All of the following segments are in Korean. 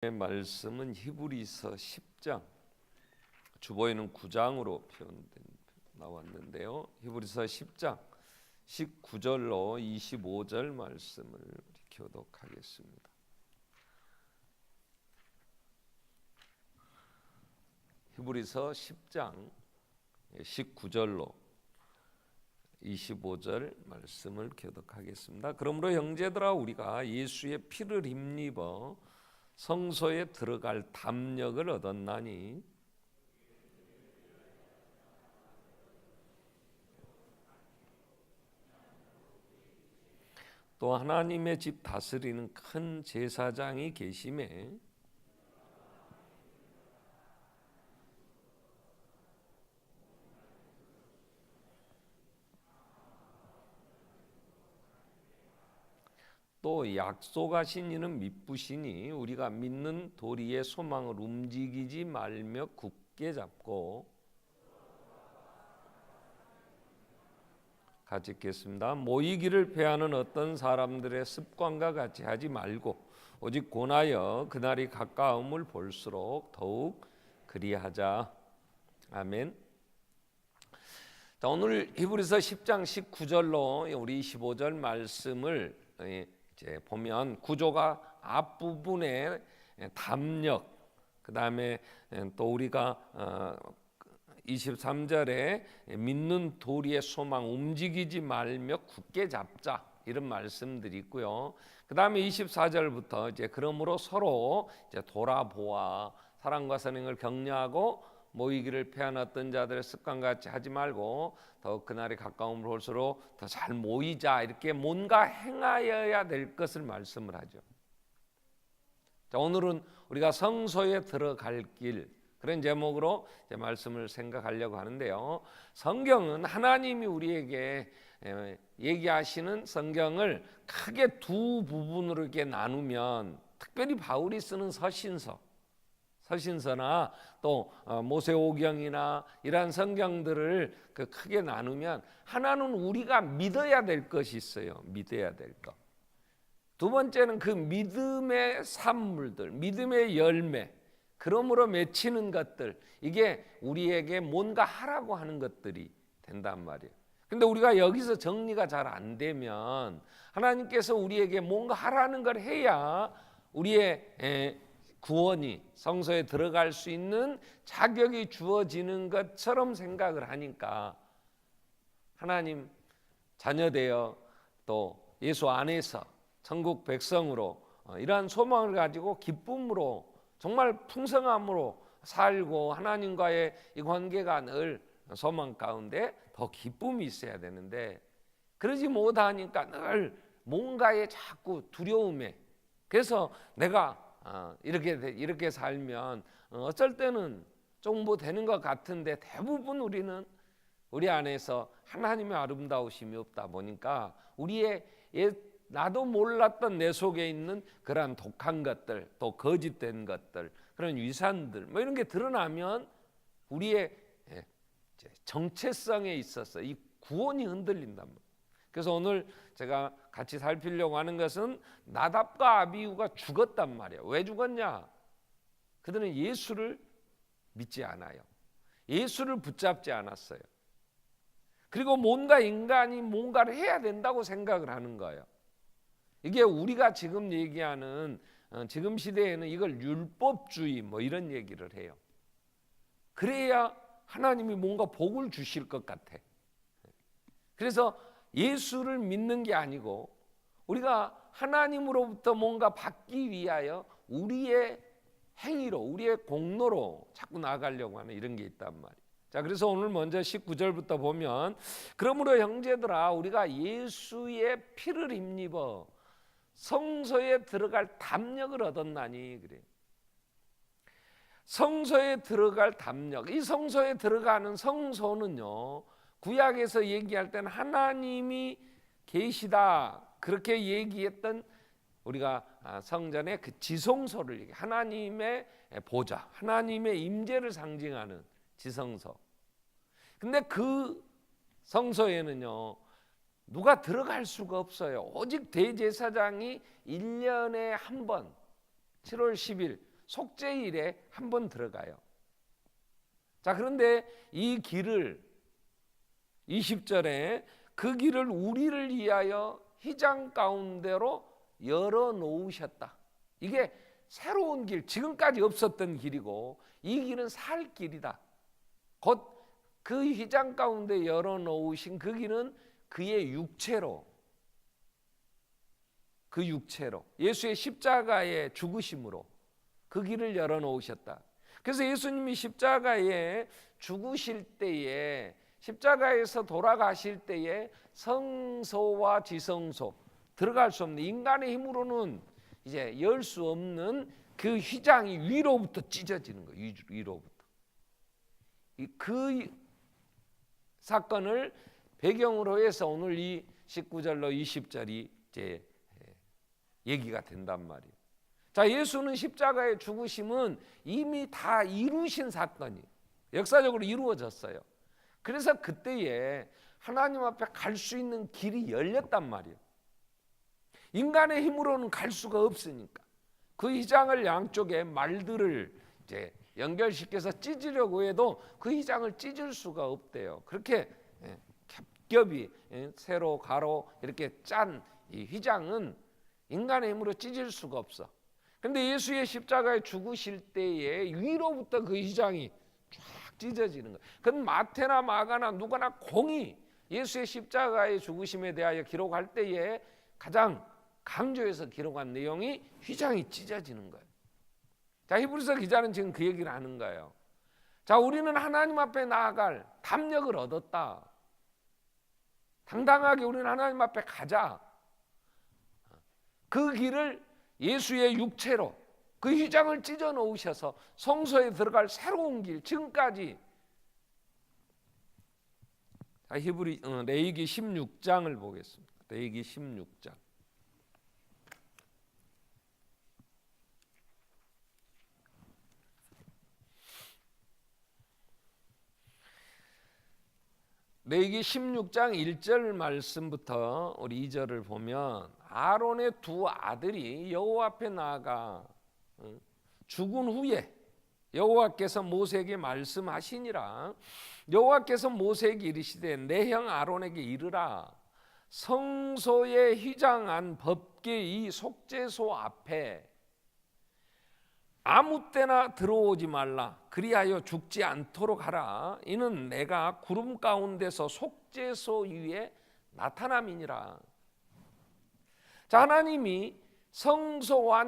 말씀은 히브리서 10장, 주보에는 9장으로 나왔는데요. 히브리서 10장 19절로 25절 말씀을 교독하겠습니다. 히브리서 10장 19절로 25절 말씀을 교독하겠습니다. 그러므로 형제들아, 우리가 예수의 피를 힘입어 성소에 들어갈 담력을 얻었나니 또 하나님의 집 다스리는 큰 제사장이 계심에 또 약속하신 이는 미쁘시니 우리가 믿는 도리의 소망을 움직이지 말며 굳게 잡고, 같이 읽겠습니다. 모이기를 패하는 어떤 사람들의 습관과 같이 하지 말고 오직 권하여 그날이 가까움을 볼수록 더욱 그리하자. 아멘. 자, 오늘 히브리서 10장 19절로 우리 25절 말씀을 이제 보면 구조가 앞부분에 담력, 그 다음에 또 우리가 23절에 믿는 도리의 소망 움직이지 말며 굳게 잡자, 이런 말씀들이 있고요. 그 다음에 24절부터 이제 그러므로 서로 이제 돌아보아 사랑과 선행을 격려하고 모이기를 패하는 어떤 자들의 습관같이 하지 말고 더욱 그날이 가까움을 볼수록 더 잘 모이자, 이렇게 뭔가 행하여야 될 것을 말씀을 하죠. 자, 오늘은 우리가 성소에 들어갈 길, 그런 제목으로 이제 말씀을 생각하려고 하는데요. 성경은 하나님이 우리에게 얘기하시는 성경을 크게 두 부분으로 이렇게 나누면, 특별히 바울이 쓰는 서신서나 또 모세오경이나 이러한 성경들을 크게 나누면 하나는 우리가 믿어야 될 것이 있어요. 믿어야 될 것. 두 번째는 그 믿음의 산물들, 믿음의 열매, 그러므로 맺히는 것들, 이게 우리에게 뭔가 하라고 하는 것들이 된단 말이에요. 근데 우리가 여기서 정리가 잘 안 되면 하나님께서 우리에게 뭔가 하라는 걸 해야 우리의 구원이 성소에 들어갈 수 있는 자격이 주어지는 것처럼 생각을 하니까 하나님 자녀되어 또 예수 안에서 천국 백성으로 이러한 소망을 가지고 기쁨으로 정말 풍성함으로 살고 하나님과의 이 관계가 늘 소망 가운데 더 기쁨이 있어야 되는데, 그러지 못하니까 늘 뭔가에 자꾸 두려움에, 그래서 내가 이렇게 살면 어쩔 때는 좀 뭐 되는 것 같은데 대부분 우리는 우리 안에서 하나님의 아름다우심이 없다 보니까 우리의 나도 몰랐던 내 속에 있는 그러한 독한 것들, 또 거짓된 것들, 그런 위산들 뭐 이런 게 드러나면 우리의 정체성에 있어서 이 구원이 흔들린단 말이에요. 그래서 오늘 제가 같이 살피려고 하는 것은 나답과 아비후가 죽었단 말이에요. 왜 죽었냐? 그들은 예수를 믿지 않아요. 예수를 붙잡지 않았어요. 그리고 뭔가 인간이 뭔가를 해야 된다고 생각을 하는 거예요. 이게 우리가 지금 얘기하는 지금 시대에는 이걸 율법주의 뭐 이런 얘기를 해요. 그래야 하나님이 뭔가 복을 주실 것 같아. 그래서 예수를 믿는 게 아니고 우리가 하나님으로부터 뭔가 받기 위하여 우리의 행위로, 우리의 공로로 자꾸 나아가려고 하는 이런 게 있단 말이에요. 자, 그래서 오늘 먼저 19절부터 보면, 그러므로 형제들아, 우리가 예수의 피를 힘입어 성소에 들어갈 담력을 얻었나니, 그래. 성소에 들어갈 담력, 이 성소에 들어가는 성소는요, 구약에서 얘기할 때는 하나님이 계시다, 그렇게 얘기했던 우리가 성전의 그 지성소를 얘기해, 하나님의 보좌, 하나님의 임재를 상징하는 지성소. 근데 그 성소에는요 누가 들어갈 수가 없어요. 오직 대제사장이 1년에 한 번 7월 10일 속죄일에 한 번 들어가요. 자, 그런데 이 길을 20절에 그 길을 우리를 위하여 휘장 가운데로 열어 놓으셨다. 이게 새로운 길, 지금까지 없었던 길이고 이 길은 살 길이다. 곧 그 휘장 가운데 열어 놓으신 그 길은 그의 육체로, 그 육체로 예수의 십자가의 죽으심으로 그 길을 열어 놓으셨다. 그래서 예수님이 십자가에 죽으실 때에, 십자가에서 돌아가실 때에 성소와 지성소, 들어갈 수 없는, 인간의 힘으로는 이제 열 수 없는 그 휘장이 위로부터 찢어지는 거예요. 위로부터. 그 사건을 배경으로 해서 오늘 이 19절로 20절이 이제 얘기가 된단 말이에요. 자, 예수는 십자가의 죽으심은 이미 다 이루신 사건이 역사적으로 이루어졌어요. 그래서 그때에 하나님 앞에 갈 수 있는 길이 열렸단 말이에요. 인간의 힘으로는 갈 수가 없으니까 그 휘장을 양쪽에 말들을 이제 연결시켜서 찢으려고 해도 그 휘장을 찢을 수가 없대요. 그렇게 겹겹이 세로 가로 이렇게 짠 이 휘장은 인간의 힘으로 찢을 수가 없어. 그런데 예수의 십자가에 죽으실 때에 위로부터 그 휘장이 쫙 찢어지는 거예요. 그건 마태나 마가나 누가나 공이 예수의 십자가의 죽으심에 대하여 기록할 때에 가장 강조해서 기록한 내용이 휘장이 찢어지는 거예요. 자, 히브리서 기자는 지금 그 얘기를 하는 거예요. 자, 우리는 하나님 앞에 나아갈 담력을 얻었다. 당당하게 우리는 하나님 앞에 가자. 그 길을 예수의 육체로 그 휘장을 찢어 놓으셔서 성소에 들어갈 새로운 길, 지금까지. 자, 레위기 16장을 보겠습니다. 레위기 16장. 레위기 16장 1절 말씀부터 우리 2절을 보면 아론의 두 아들이 여호와 앞에 나아가 죽은 후에 여호와께서 모세에게 말씀하시니라. 여호와께서 모세에게 이르시되 내 형 아론에게 이르라. 성소에 휘장한 법궤의 속죄소 앞에 아무 때나 들어오지 말라. 그리하여 죽지 않도록 하라. 이는 내가 구름 가운데서 속죄소 위에 나타남이니라. 자, 하나님이 성소와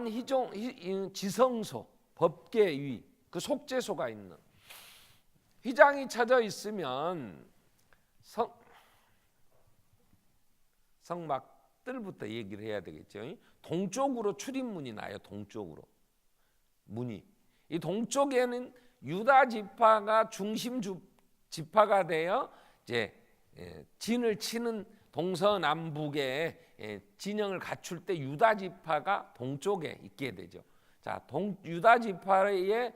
지성소, 법궤 위, 그 속죄소가 있는 휘장이 쳐져 있으면 성막들부터 얘기를 해야 되겠죠. 동쪽으로 출입문이 나요. 동쪽으로 문이. 이 동쪽에는 유다 지파가 중심 지파가 되어 이제 진을 치는 동서남북의 진영을 갖출 때 유다 지파가 동쪽에 있게 되죠. 자, 유다 지파의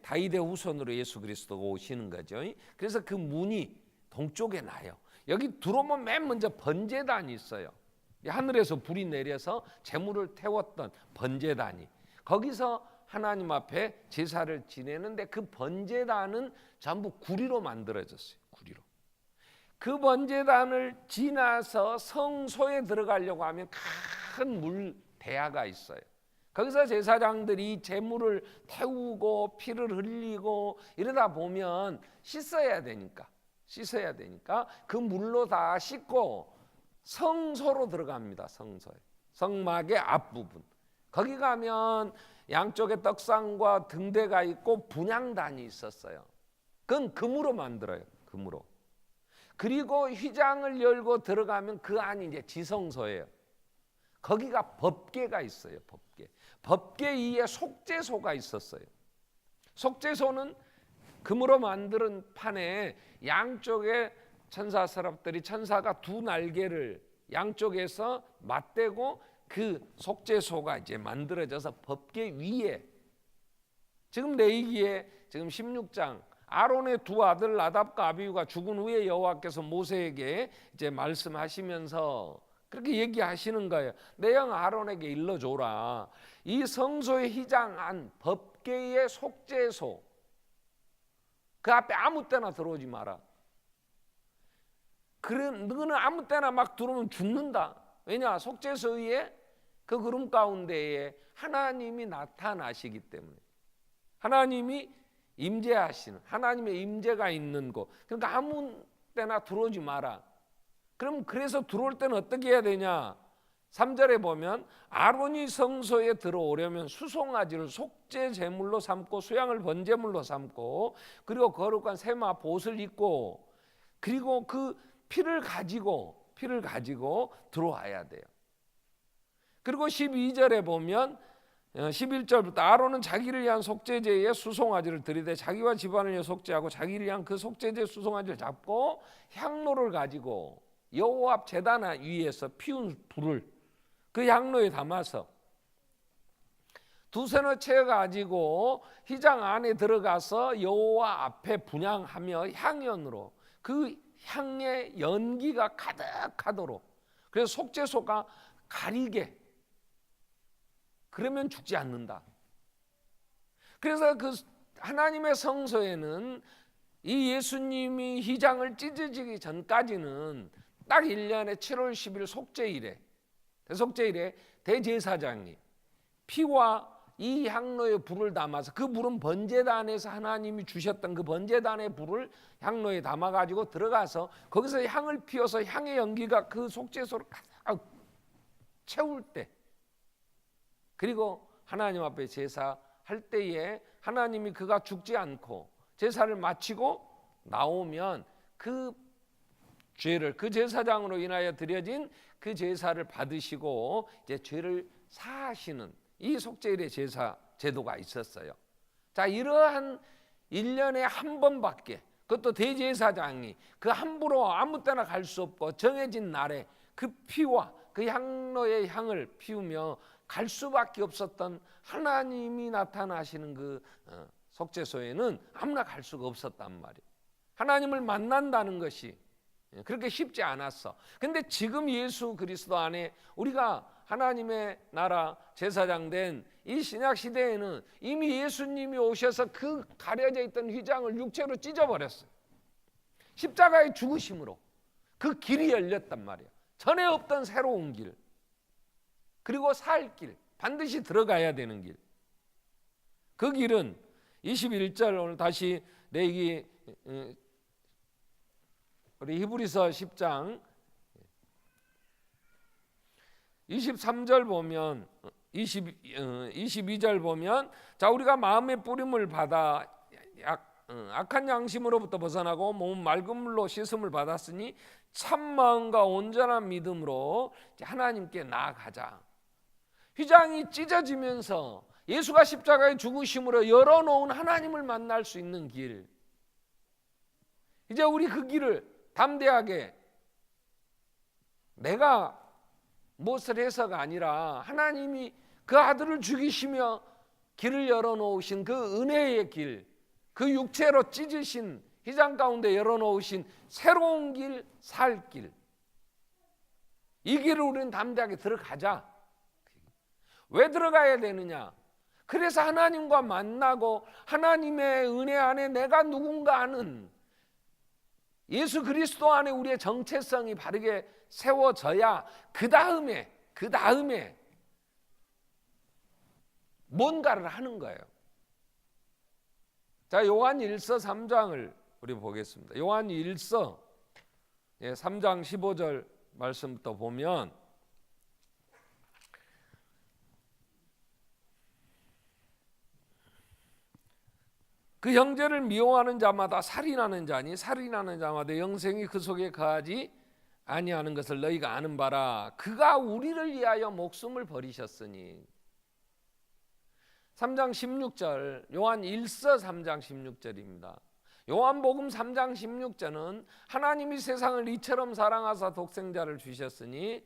다윗의 후손으로 예수 그리스도가 오시는 거죠. 그래서 그 문이 동쪽에 나요. 여기 들어오면 맨 먼저 번제단이 있어요. 하늘에서 불이 내려서 제물을 태웠던 번제단이, 거기서 하나님 앞에 제사를 지내는데 그 번제단은 전부 구리로 만들어졌어요. 구리로. 그 번제단을 지나서 성소에 들어가려고 하면 큰 물 대야가 있어요. 거기서 제사장들이 제물을 태우고 피를 흘리고 이러다 보면 씻어야 되니까 그 물로 다 씻고 성소로 들어갑니다. 성소에. 성막의 앞부분. 거기 가면 양쪽에 떡상과 등대가 있고 분향단이 있었어요. 그건 금으로 만들어요. 금으로. 그리고 휘장을 열고 들어가면 그 안이 이제 지성소예요. 거기가 법궤가 있어요. 법궤 위에 속죄소가 있었어요. 속죄소는 금으로 만드는 판에 양쪽에 천사 서랍들이, 천사가 두 날개를 양쪽에서 맞대고 그 속죄소가 이제 만들어져서 법궤 위에, 지금 레위기에 지금 16장 아론의 두 아들 나답과 아비후가 죽은 후에 여호와께서 모세에게 이제 말씀하시면서 그렇게 얘기하시는 거예요. 내 형 아론에게 일러줘라. 이 성소의 휘장 안 법궤의 속죄소 그 앞에 아무 때나 들어오지 마라. 그래, 너는 아무 때나 막 들어오면 죽는다. 왜냐? 속죄소 위에 그 구름 가운데에 하나님이 나타나시기 때문에. 하나님이 임재하시는, 하나님의 임재가 있는 곳. 그러니까 아무 때나 들어오지 마라. 그럼 그래서 들어올 때는 어떻게 해야 되냐? 3절에 보면 아론이 성소에 들어오려면 수송아지를 속죄 제물로 삼고 수양을 번제물로 삼고 그리고 거룩한 세마 보옷을 입고 그리고 그 피를 가지고 들어와야 돼요. 그리고 12절에 보면 11절부터 아론은 자기를 위한 속죄제에 수송아지를 들이되 자기와 집안을 위해 속죄하고 자기를 위한 그 속죄제 수송아지를 잡고 향로를 가지고 여호와 앞 제단 위에서 피운 불을 그 향로에 담아서 두세너 채 가지고 휘장 안에 들어가서 여호와 앞에 분향하며 향연으로 그 향의 연기가 가득하도록 그래서 속죄소가 가리게 그러면 죽지 않는다. 그래서 그 하나님의 성소에는 이 예수님이 휘장을 찢어지기 전까지는 딱 1년에 7월 10일 속죄일에 대속죄일에 대제사장이 피와 이 향로에 불을 담아서 그 불은 번제단에서 하나님이 주셨던 그 번제단의 불을 향로에 담아가지고 들어가서 거기서 향을 피워서 향의 연기가 그 속죄소를 채울 때 그리고 하나님 앞에 제사할 때에 하나님이 그가 죽지 않고 제사를 마치고 나오면 그 죄를 그 제사장으로 인하여 드려진 그 제사를 받으시고 이제 죄를 사하시는 이 속죄일의 제사 제도가 있었어요. 자, 이러한 1년에 한 번밖에 그것도 대제사장이 그 함부로 아무 때나 갈 수 없고 정해진 날에 그 피와 그 향로의 향을 피우며 갈 수밖에 없었던 하나님이 나타나시는 그 속죄소에는 아무나 갈 수가 없었단 말이에요. 하나님을 만난다는 것이 그렇게 쉽지 않았어. 근데 지금 예수 그리스도 안에 우리가 하나님의 나라 제사장 된 이 신약 시대에는 이미 예수님이 오셔서 그 가려져 있던 휘장을 육체로 찢어버렸어요. 십자가의 죽으심으로 그 길이 열렸단 말이에요. 전에 없던 새로운 길, 그리고 살 길, 반드시 들어가야 되는 길. 그 길은 21절 오늘 다시 내기 우리 히브리서 10장 23절 보면 22절 보면 자 우리가 마음의 뿌림을 받아 악한 양심으로부터 벗어나고 몸은 맑은 물로 씻음을 받았으니 참 마음과 온전한 믿음으로 하나님께 나아가자. 휘장이 찢어지면서 예수가 십자가의 죽으심으로 열어놓은 하나님을 만날 수 있는 길. 이제 우리 그 길을 담대하게 내가 무엇을 해서가 아니라 하나님이 그 아들을 죽이시며 길을 열어놓으신 그 은혜의 길, 그 육체로 찢으신 휘장 가운데 열어놓으신 새로운 길, 살 길. 이 길을 우리는 담대하게 들어가자. 왜 들어가야 되느냐? 그래서 하나님과 만나고 하나님의 은혜 안에 내가 누군가 하는 예수 그리스도 안에 우리의 정체성이 바르게 세워져야 그 다음에 뭔가를 하는 거예요. 자, 요한 1서 3장을 우리 보겠습니다. 요한 1서 3장 15절 말씀부터 보면 그 형제를 미워하는 자마다 살인하는 자니 살인하는 자마다 영생이 그 속에 거하지 아니하는 것을 너희가 아는 바라. 그가 우리를 위하여 목숨을 버리셨으니. 3장 16절 요한 1서 3장 16절입니다. 요한복음 3장 16절은 하나님이 세상을 이처럼 사랑하사 독생자를 주셨으니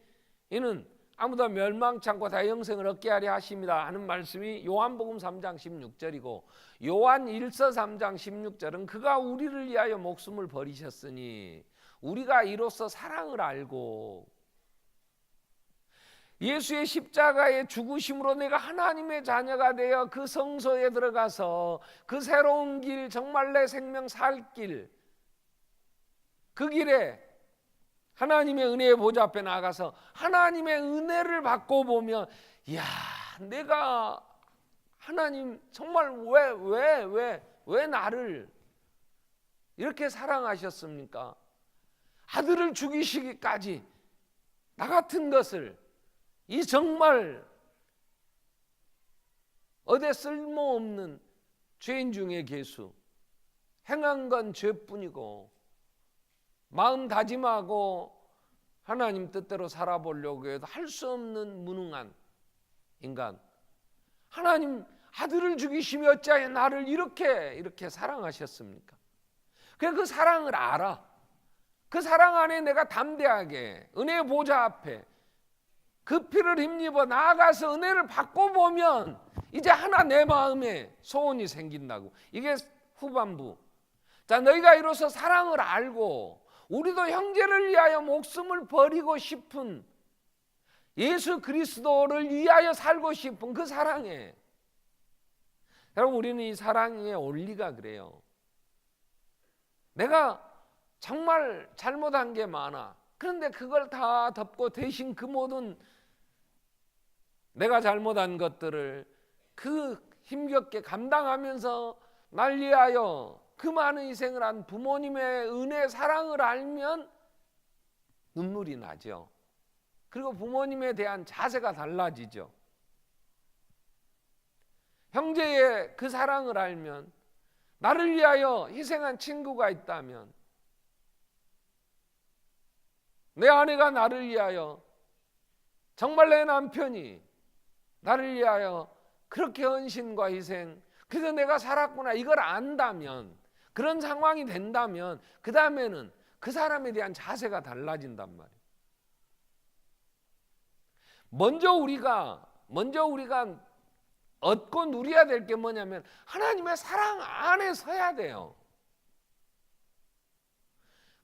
이는 아무도 멸망치 않고 다 영생을 얻게 하려 하십니다 하는 말씀이 요한복음 3장 16절이고 요한 1서 3장 16절은 그가 우리를 위하여 목숨을 버리셨으니 우리가 이로써 사랑을 알고 예수의 십자가의 죽으심으로 내가 하나님의 자녀가 되어 그 성소에 들어가서 그 새로운 길, 정말 내 생명 살 길, 그 길에 하나님의 은혜의 보좌 앞에 나가서 하나님의 은혜를 받고 보면, 이야, 내가 하나님 정말 왜 나를 이렇게 사랑하셨습니까? 아들을 죽이시기까지 나 같은 것을, 이 정말 어디 쓸모없는 죄인 중에 괴수, 행한 건 죄뿐이고 마음 다짐하고 하나님 뜻대로 살아보려고 해도 할 수 없는 무능한 인간, 하나님 아들을 죽이시며 어찌하여 나를 이렇게 사랑하셨습니까? 그래, 그 사랑을 알아. 그 사랑 안에 내가 담대하게 은혜의 보좌 앞에 그 피를 힘입어 나아가서 은혜를 받고 보면 이제 하나 내 마음에 소원이 생긴다고. 이게 후반부. 자, 너희가 이로써 사랑을 알고 우리도 형제를 위하여 목숨을 버리고 싶은, 예수 그리스도를 위하여 살고 싶은 그 사랑에, 여러분, 우리는 이 사랑의 원리가 그래요. 내가 정말 잘못한 게 많아. 그런데 그걸 다 덮고 대신 그 모든 내가 잘못한 것들을 그 힘겹게 감당하면서 날 위하여 그 많은 희생을 한 부모님의 은혜, 사랑을 알면 눈물이 나죠. 그리고 부모님에 대한 자세가 달라지죠. 형제의 그 사랑을 알면, 나를 위하여 희생한 친구가 있다면, 내 아내가 나를 위하여, 정말 내 남편이 나를 위하여 그렇게 헌신과 희생, 그래서 내가 살았구나, 이걸 안다면, 그런 상황이 된다면 그 다음에는 그 사람에 대한 자세가 달라진단 말이에요. 먼저 우리가 얻고 누려야 될 게 뭐냐면 하나님의 사랑 안에 서야 돼요.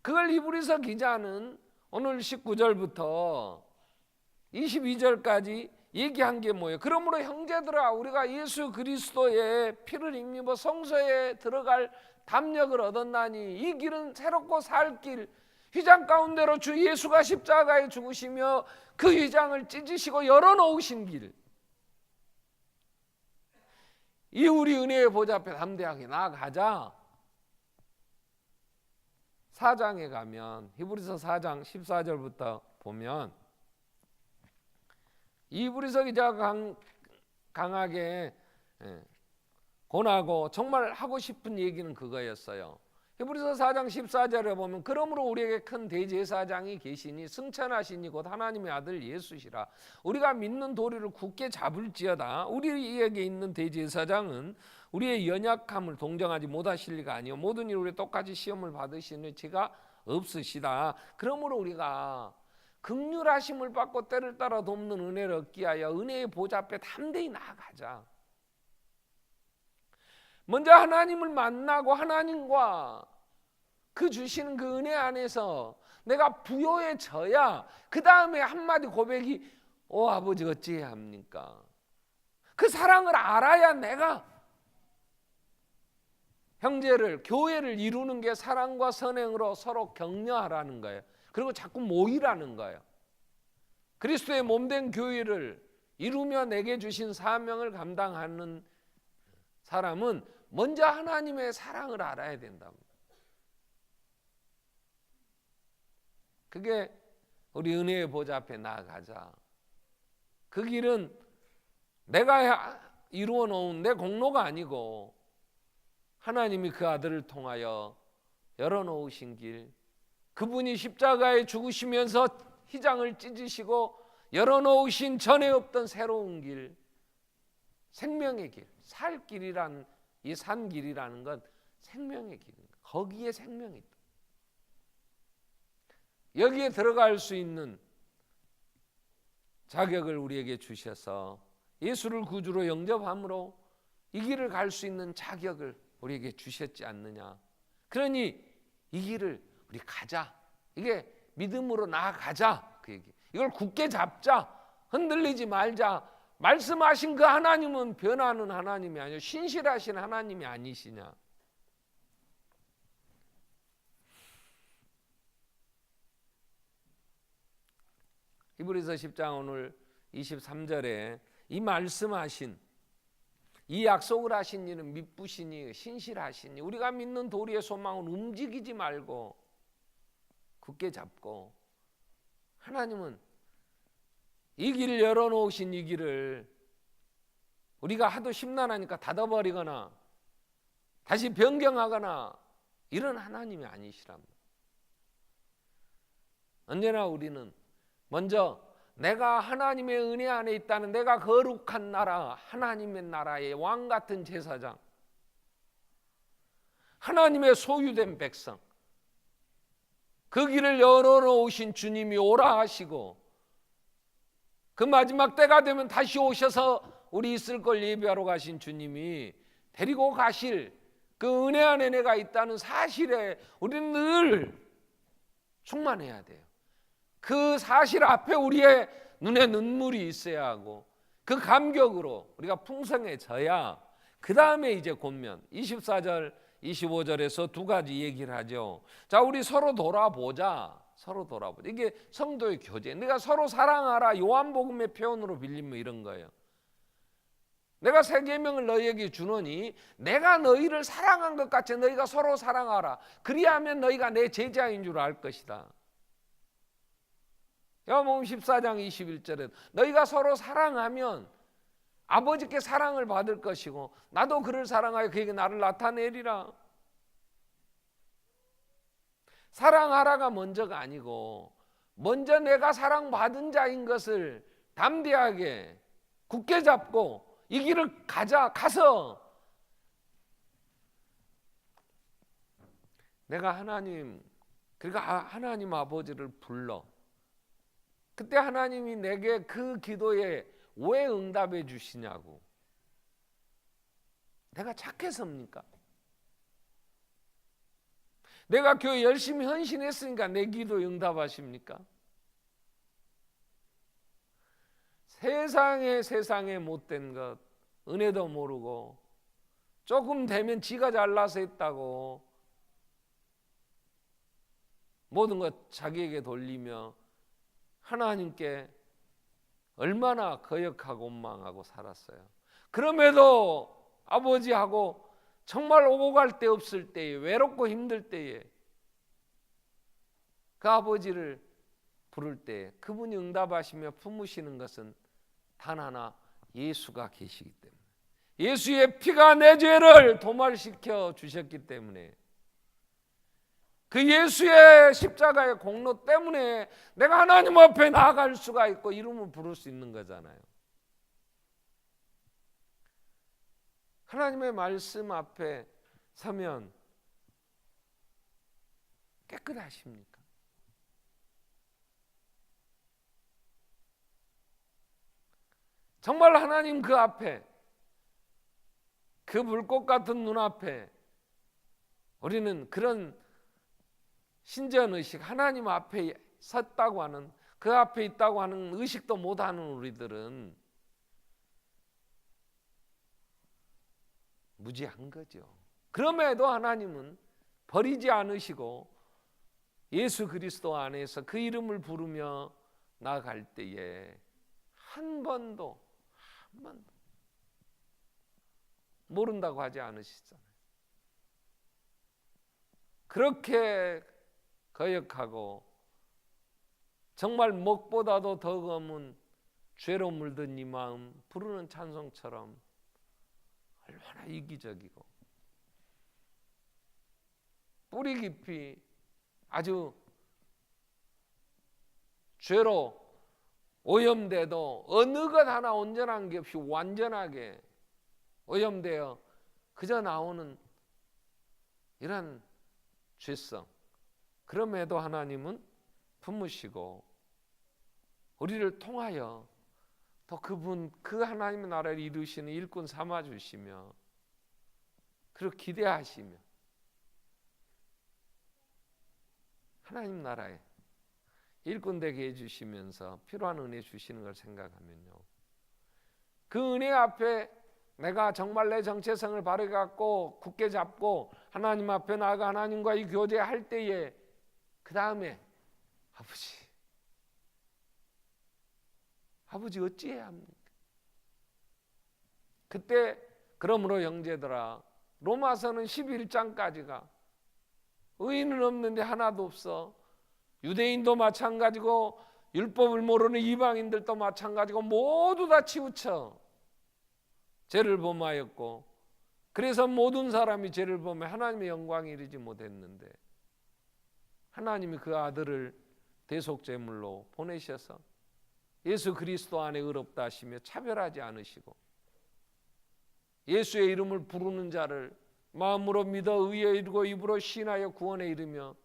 그걸 히브리서 기자는 오늘 19절부터 22절까지 얘기한 게 뭐예요? 그러므로 형제들아, 우리가 예수 그리스도의 피를 힘입어 성소에 들어갈 담력을 얻었나니 이 길은 새롭고 살 길, 휘장 가운데로 주 예수가 십자가에 죽으시며 그 휘장을 찢으시고 열어놓으신 길, 이 우리 은혜의 보좌 앞에 담대하게 나아가자. 4장에 가면, 히브리서 4장 14절부터 보면 히브리서 기자가 강하게 권하고 정말 하고 싶은 얘기는 그거였어요. 히브리서 4장 14절에 보면, 그러므로 우리에게 큰 대제사장이 계시니 승천하시니 곧 하나님의 아들 예수시라. 우리가 믿는 도리를 굳게 잡을지어다. 우리에게 있는 대제사장은 우리의 연약함을 동정하지 못하실 리가 아니요 모든 일 우리 똑같이 시험을 받으시는 죄가 없으시다. 그러므로 우리가 긍휼하심을 받고 때를 따라 돕는 은혜를 얻기 위하여 은혜의 보좌 앞에 담대히 나아가자. 먼저 하나님을 만나고 하나님과 그 주시는 그 은혜 안에서 내가 부요해져야 그 다음에 한마디 고백이 아버지 어찌해야 합니까? 그 사랑을 알아야 내가 형제를, 교회를 이루는 게 사랑과 선행으로 서로 격려하라는 거예요. 그리고 자꾸 모이라는 거예요. 그리스도의 몸된 교회를 이루며 내게 주신 사명을 감당하는 사람은 먼저 하나님의 사랑을 알아야 된답니다. 그게 우리 은혜의 보좌 앞에 나아가자. 그 길은 내가 이루어 놓은 내 공로가 아니고 하나님이 그 아들을 통하여 열어놓으신 길, 그분이 십자가에 죽으시면서 휘장을 찢으시고 열어놓으신 전에 없던 새로운 길, 생명의 길, 살 길이란, 이 산 길이라는 건 생명의 길입니다. 거기에 생명이 있다. 여기에 들어갈 수 있는 자격을 우리에게 주셔서 예수를 구주로 영접함으로 이 길을 갈 수 있는 자격을 우리에게 주셨지 않느냐. 그러니 이 길을 우리 가자. 이게 믿음으로 나아가자. 그 얘기. 이걸 굳게 잡자. 흔들리지 말자. 말씀하신 그 하나님은 변하는 하나님이 아니요 신실하신 하나님이 아니시냐. 히브리서 10장 오늘 23절에 이 말씀하신 이 약속을 하신 이는 미쁘시니 신실하시니 우리가 믿는 도리의 소망은 움직이지 말고 굳게 잡고 하나님은 이 길을 열어놓으신 이 길을 우리가 하도 심란하니까 닫아버리거나 다시 변경하거나 이런 하나님이 아니시랍니다. 언제나 우리는 먼저 내가 하나님의 은혜 안에 있다는 내가 거룩한 나라, 하나님의 나라의 왕 같은 제사장, 하나님의 소유된 백성, 그 길을 열어놓으신 주님이 오라 하시고 그 마지막 때가 되면 다시 오셔서 우리 있을 걸 예비하러 가신 주님이 데리고 가실 그 은혜 안에 내가 있다는 사실에 우리는 늘 충만해야 돼요. 그 사실 앞에 우리의 눈에 눈물이 있어야 하고 그 감격으로 우리가 풍성해져야 그 다음에 이제 권면 24절 25절에서 두 가지 얘기를 하죠. 자, 우리 서로 돌아보자. 서로 돌아보자. 이게 성도의 교제. 내가 서로 사랑하라. 요한복음의 표현으로 빌리면 이런 거예요. 내가 새 계명을 너희에게 주노니 내가 너희를 사랑한 것 같이 너희가 서로 사랑하라. 그리하면 너희가 내 제자인 줄 알 것이다. 요한복음 14장 21절에 너희가 서로 사랑하면 아버지께 사랑을 받을 것이고 나도 그를 사랑하여 그에게 나를 나타내리라. 사랑하라가 먼저가 아니고 먼저 내가 사랑받은 자인 것을 담대하게 굳게 잡고 이 길을 가서 내가 하나님 그러니까 하나님 아버지를 불러 그때 하나님이 내게 그 기도에 왜 응답해 주시냐고. 내가 착해서입니까? 내가 교회 열심히 헌신했으니까 내 기도 응답하십니까? 세상에 못된 것 은혜도 모르고 조금 되면 지가 잘나서 했다고 모든 것 자기에게 돌리며 하나님께 얼마나 거역하고 원망하고 살았어요. 그럼에도 아버지하고 정말 오고 갈 데 없을 때에 외롭고 힘들 때에 그 아버지를 부를 때 그분이 응답하시며 품으시는 것은 단 하나 예수가 계시기 때문에 예수의 피가 내 죄를 도말시켜 주셨기 때문에 그 예수의 십자가의 공로 때문에 내가 하나님 앞에 나아갈 수가 있고 이름을 부를 수 있는 거잖아요. 하나님의 말씀 앞에 서면 깨끗하십니까? 정말 하나님 그 앞에 그 불꽃 같은 눈앞에 우리는 그런 신전의식 하나님 앞에 섰다고 하는 그 앞에 있다고 하는 의식도 못하는 우리들은 무지한 거죠. 그럼에도 하나님은 버리지 않으시고 예수 그리스도 안에서 그 이름을 부르며 나아갈 때에 한 번도 모른다고 하지 않으시잖아요. 그렇게 거역하고 정말 먹보다도 더 검은 죄로 물든 이 마음 부르는 찬송처럼 얼마나 이기적이고 뿌리 깊이 아주 죄로 오염돼도 어느 것 하나 온전한 게 없이 완전하게 오염되어 그저 나오는 이런 죄성. 그럼에도 하나님은 품으시고 우리를 통하여 또 그분 그 하나님의 나라를 이루시는 일꾼 삼아 주시며 그리고 기대하시며 하나님 나라에 일꾼 되게 해주시면서 필요한 은혜 주시는 걸 생각하면요, 그 은혜 앞에 내가 정말 내 정체성을 바르게 갖고 굳게 잡고 하나님 앞에 나아가 하나님과 이 교제할 때에 그 다음에 아버지 어찌해야 합니까? 그때 그러므로 형제들아, 로마서는 11장까지가 의인은 없는데 하나도 없어. 유대인도 마찬가지고 율법을 모르는 이방인들도 마찬가지고 모두 다 치우쳐 죄를 범하였고, 그래서 모든 사람이 죄를 범해 하나님의 영광에 이르지 못했는데 하나님이 그 아들을 대속제물로 보내셔서 예수 그리스도 안에 의롭다 하시며 차별하지 않으시고 예수의 이름을 부르는 자를 마음으로 믿어 의에 이르고 입으로 신하여 구원에 이르며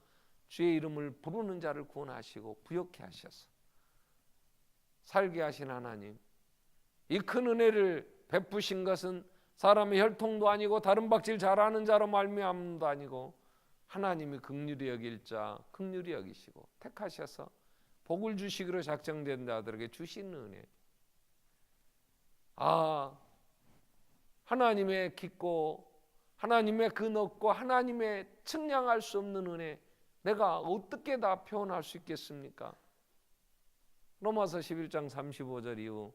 주의 이름을 부르는 자를 구원하시고 부욕케 하셔서 살게 하신 하나님, 이 큰 은혜를 베푸신 것은 사람의 혈통도 아니고 다른 박질 잘하는 자로 말미암음도 아니고 하나님이 긍휼히 여길 자 긍휼히 여기시고 택하셔서 복을 주시기로 작정된 자들에게 주신 은혜. 하나님의 깊고 하나님의 그 높고 하나님의 측량할 수 없는 은혜, 내가 어떻게 다 표현할 수 있겠습니까? 로마서 11장 35절 이후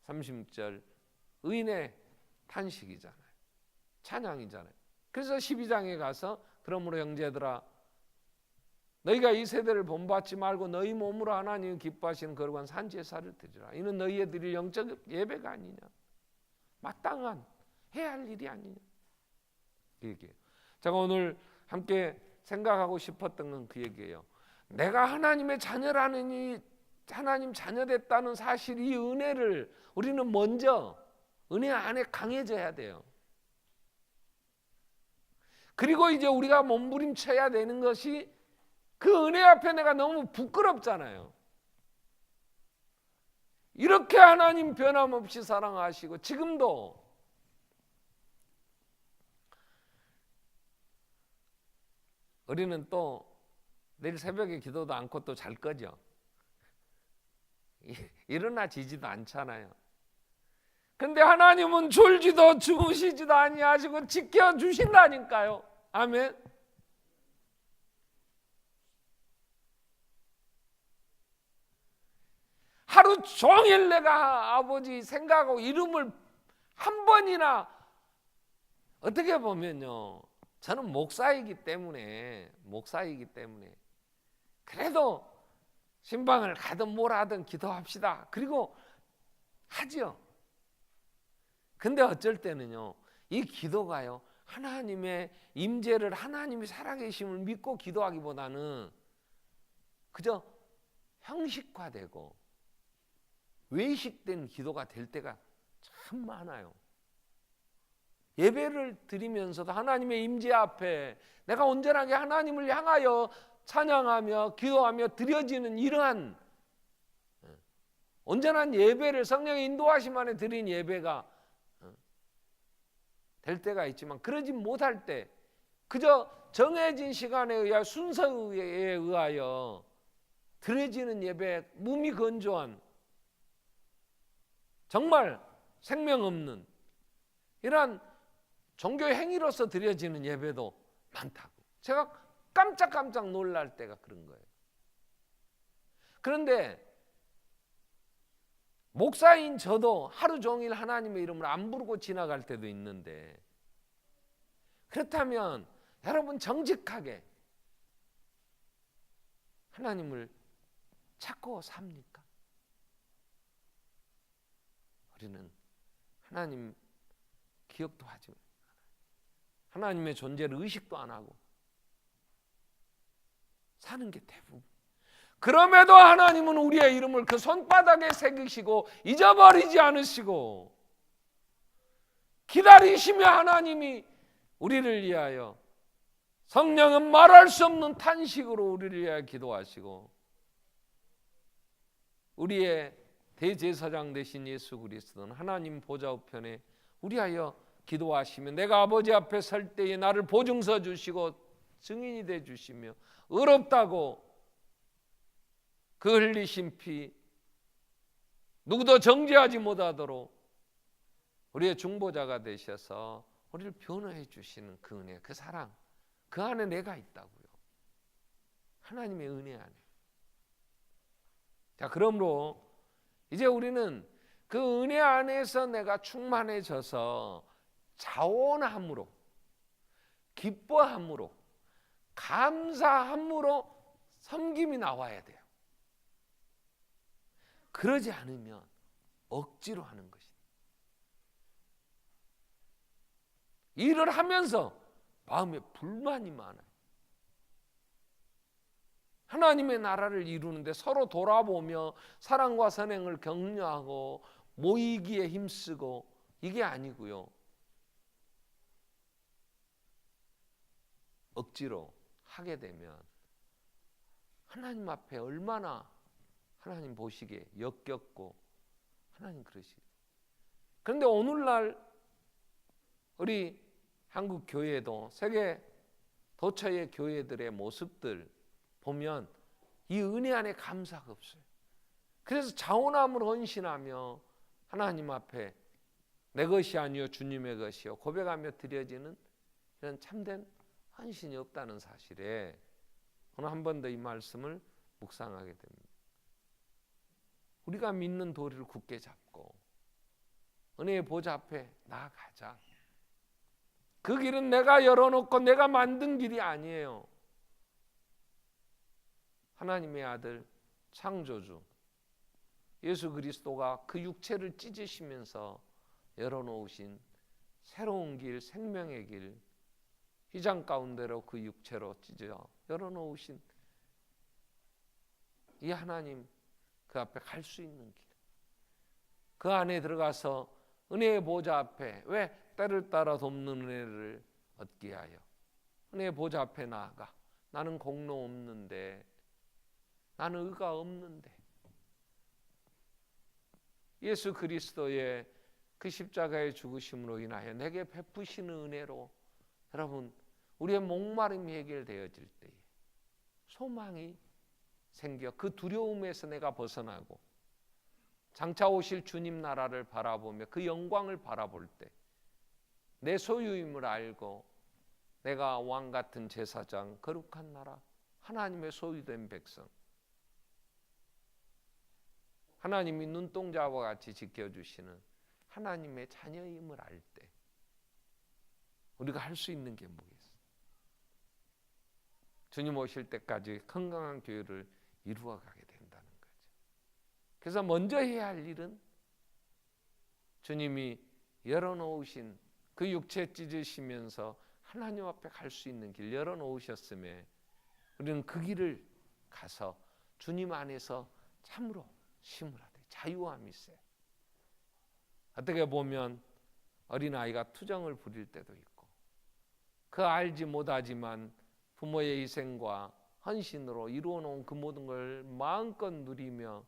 36절 의인의 탄식이잖아요. 찬양이잖아요. 그래서 12장에 가서 그러므로 형제들아, 너희가 이 세대를 본받지 말고 너희 몸으로 하나님 기뻐하시는 거룩한 산제사를 드리라. 이는 너희의 드릴 영적 예배가 아니냐, 마땅한 해야 할 일이 아니냐, 그 얘기예요. 제가 오늘 함께 생각하고 싶었던 건 그 얘기예요. 내가 하나님의 자녀라는 이 하나님 자녀됐다는 사실, 이 은혜를 우리는 먼저 은혜 안에 강해져야 돼요. 그리고 이제 우리가 몸부림쳐야 되는 것이, 그 은혜 앞에 내가 너무 부끄럽잖아요. 이렇게 하나님 변함없이 사랑하시고 지금도 우리는 또 내일 새벽에 기도도 않고 또 잘 거죠. 일어나지지도 않잖아요. 근데 하나님은 졸지도 주무시지도 아니하시고 지켜주신다니까요. 아멘. 하루 종일 내가 아버지 생각하고 이름을 한 번이나, 어떻게 보면요, 저는 목사이기 때문에 그래도 신방을 가든 뭘 하든 기도합시다, 그리고 하죠. 근데 어쩔 때는요, 이 기도가요, 하나님의 임재를, 하나님이 살아계심을 믿고 기도하기보다는 그저 형식화되고 외식된 기도가 될 때가 참 많아요. 예배를 드리면서도 하나님의 임재 앞에 내가 온전하게 하나님을 향하여 찬양하며 기도하며 드려지는 이러한 온전한 예배를 성령의 인도하심 안에 드린 예배가 될 때가 있지만, 그러지 못할 때 그저 정해진 시간에 의하여 순서에 의하여 드려지는 예배, 몸이 건조한 정말 생명 없는 이러한 종교 행위로서 드려지는 예배도 많다고. 제가 깜짝 놀랄 때가 그런 거예요. 그런데 목사인 저도 하루 종일 하나님의 이름을 안 부르고 지나갈 때도 있는데, 그렇다면 여러분 정직하게 하나님을 찾고 삽니까? 우리는 하나님 기억도 하지 않아요. 하나님의 존재를 의식도 안 하고 사는 게 대부분. 그럼에도 하나님은 우리의 이름을 그 손바닥에 새기시고 잊어버리지 않으시고 기다리시며 하나님이 우리를 위하여 성령은 말할 수 없는 탄식으로 우리를 위하여 기도하시고, 우리의 대제사장 되신 예수 그리스도는 하나님 보좌 우편에 우리하여 기도하시며 내가 아버지 앞에 설 때에 나를 보증서 주시고 증인이 돼 주시며 의롭다고 그 흘리신 피 누구도 정죄하지 못하도록 우리의 중보자가 되셔서 우리를 변호해 주시는 그 은혜, 그 사랑, 그 안에 내가 있다고요. 하나님의 은혜 안에. 자, 그러므로 이제 우리는 그 은혜 안에서 내가 충만해져서 자원함으로, 기뻐함으로, 감사함으로 섬김이 나와야 돼요. 그러지 않으면 억지로 하는 것입니다. 일을 하면서 마음에 불만이 많아요. 하나님의 나라를 이루는데 서로 돌아보며 사랑과 선행을 격려하고 모이기에 힘쓰고 이게 아니고요. 억지로 하게 되면 하나님 앞에 얼마나 하나님 보시기에 역겹고 하나님 그러시고. 그런데 오늘날 우리 한국 교회도 세계 도처의 교회들의 모습들 보면 이 은혜 안에 감사가 없어요. 그래서 자원함으로 헌신하며 하나님 앞에 내 것이 아니요 주님의 것이요 고백하며 드려지는 이런 참된 헌신이 없다는 사실에 오늘 한 번 더 이 말씀을 묵상하게 됩니다. 우리가 믿는 도리를 굳게 잡고 은혜의 보좌 앞에 나아가자. 그 길은 내가 열어놓고 내가 만든 길이 아니에요. 하나님의 아들 창조주 예수 그리스도가 그 육체를 찢으시면서 열어놓으신 새로운 길, 생명의 길, 휘장 가운데로 그 육체로 찢어 열어놓으신 이 하나님 그 앞에 갈 수 있는 길, 그 안에 들어가서 은혜의 보좌 앞에 왜 때를 따라 돕는 은혜를 얻게 하여 은혜의 보좌 앞에 나아가. 나는 공로 없는데, 나는 의가 없는데 예수 그리스도의 그 십자가의 죽으심으로 인하여 내게 베푸시는 은혜로 여러분 우리의 목마름이 해결되어질 때에 소망이 생겨 그 두려움에서 내가 벗어나고 장차 오실 주님 나라를 바라보며 그 영광을 바라볼 때 내 소유임을 알고 내가 왕 같은 제사장, 거룩한 나라, 하나님의 소유된 백성, 하나님이 눈동자와 같이 지켜주시는 하나님의 자녀임을 알 때 우리가 할 수 있는 게 뭐겠어요? 주님 오실 때까지 건강한 교회를 이루어가게 된다는 거죠. 그래서 먼저 해야 할 일은 주님이 열어놓으신 그 육체 찢으시면서 하나님 앞에 갈 수 있는 길 열어놓으셨음에 우리는 그 길을 가서 주님 안에서 참으로 힘을 하되 자유함이 있어요. 어떻게 보면 어린아이가 투정을 부릴 때도 있고 그 알지 못하지만 부모의 희생과 헌신으로 이루어놓은 그 모든 걸 마음껏 누리며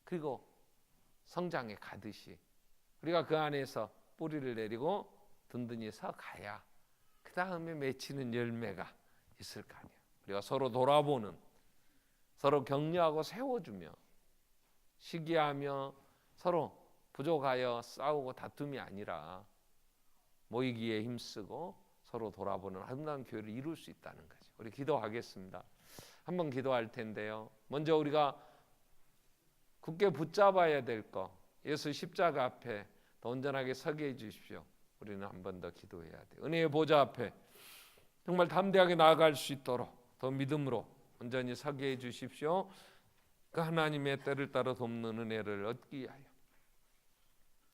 그리고 성장에 가듯이 우리가 그 안에서 뿌리를 내리고 든든히 서가야 그 다음에 맺히는 열매가 있을 거 아니에요. 우리가 서로 돌아보는, 서로 격려하고 세워주며 시기하며 서로 부족하여 싸우고 다툼이 아니라 모이기에 힘쓰고 서로 돌아보는 아름다운 교회를 이룰 수 있다는 거죠. 우리 기도하겠습니다. 한번 기도할 텐데요. 먼저 우리가 굳게 붙잡아야 될 거, 예수 십자가 앞에 더 온전하게 서게 해주십시오. 우리는 한 번 더 기도해야 돼요. 은혜의 보좌 앞에 정말 담대하게 나아갈 수 있도록 더 믿음으로 온전히 서게 해주십시오. 그 하나님의 때를 따라 돕는 은혜를 얻기 위하여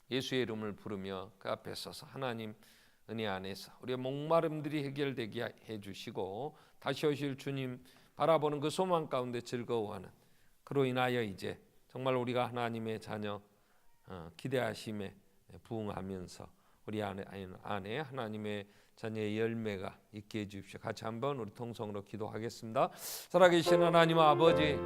예수의 이름을 부르며 그 앞에 서서 하나님 은혜 안에서 우리의 목마름들이 해결되게 해주시고 다시 오실 주님 바라보는 그 소망 가운데 즐거워하는 그로 인하여 이제 정말 우리가 하나님의 자녀 기대하심에 부응하면서 우리 안에 하나님의 자녀의 열매가 있게 해주십시오. 같이 한번 우리 통성으로 기도하겠습니다. 살아계신 하나님 아버지,